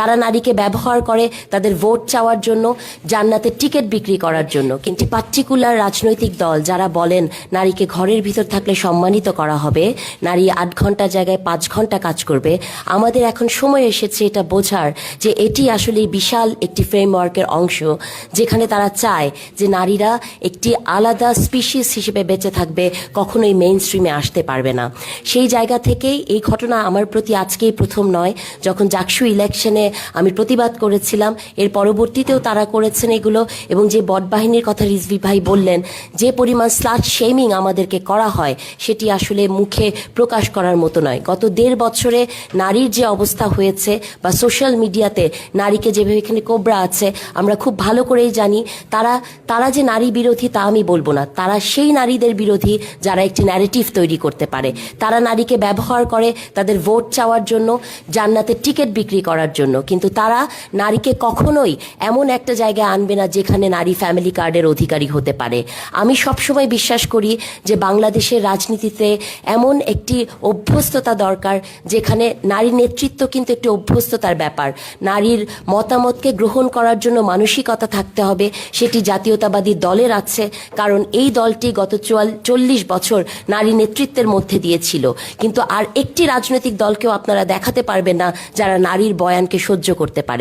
তারা নারীকে ব্যবহার করে তাদের ভোট চাওয়ার জন্য, জান্নাতের টিকিট বিক্রি করার জন্য। কিন্তু পার্টিকুলার রাজনৈতিক দল যারা বলেন নারীকে ঘরের ভিতর থাকলে সম্মানিত করা হবে, নারী 8 ঘন্টা জায়গায় 5 ঘন্টা কাজ করবে, আমাদের এখন সময় এসেছে এটা বোঝার যে এটি আসলে বিশাল একটি ফ্রেমওয়ার্কের অংশ, যেখানে তারা চায় যে নারীরা একটি আলাদা স্পিসিস হিসেবে বেঁচে থাকবে, কখনোই মেইন স্ট্রিমে আসতে পারবে না। সেই জায়গা থেকেই এই ঘটনা আমার প্রতি আজকেই প্রথম নয়। যখন জাকসু ইলেকশনে আমি প্রতিবাদ করেছিলাম, এর পরবর্তীতেও তারা করেছেন এগুলো। এবং যে বটবাহিনীর কথা রিজভী ভাই বললেন, যে পরিমাণ স্লাট শেমিং আমাদেরকে করা হয় সেটি আসলে মুখে প্রকাশ করার মতো নয়। গত 1.5 বছরে নারীর যে অবস্থা হয়েছে, বা সোশ্যাল মিডিয়াতে নারীকে যেভাবে এখানে কোবরা আছে, আমরা খুব ভালো করেই জানি। তারা যে নারী বিরোধী তা আমি বলবো না, তারা সেই নারীদের বিরোধী যারা একটি ন্যারেটিভ তৈরি করতে পারে। তারা নারীকে ব্যবহার করে তাদের ভোট চাওয়ার জন্য, জান্নাতের টিকিট বিক্রি করার জন্য। কিন্তু তারা নারীকে কখনোই এমন একটা জায়গায় আনবে না যেখানে নারী ফ্যামিলি কার্ডের অধিকারী হতে পারে। আমি সবসময় বিশ্বাস করি যে বাংলাদেশের রাজনীতিতে এমন একটি অভ্যস্ততা দরকার, যেখানে নারী নেতৃত্ব কিন্তু একটি অভ্যস্ততার ব্যাপার। নারীর মতামতকে গ্রহণ করার জন্য মানসিকতা থাকতে হবে, সেটি জাতীয়তাবাদী দলের আছে। কারণ এই দলটি গত 40 বছর নারী নেতৃত্বের মধ্যে দিয়েছিল। কিন্তু আর একটি রাজনৈতিক দলকেও আপনারা দেখাতে পারবেন না যারা নারীর বয়ানকে সহ্য করতে পারে।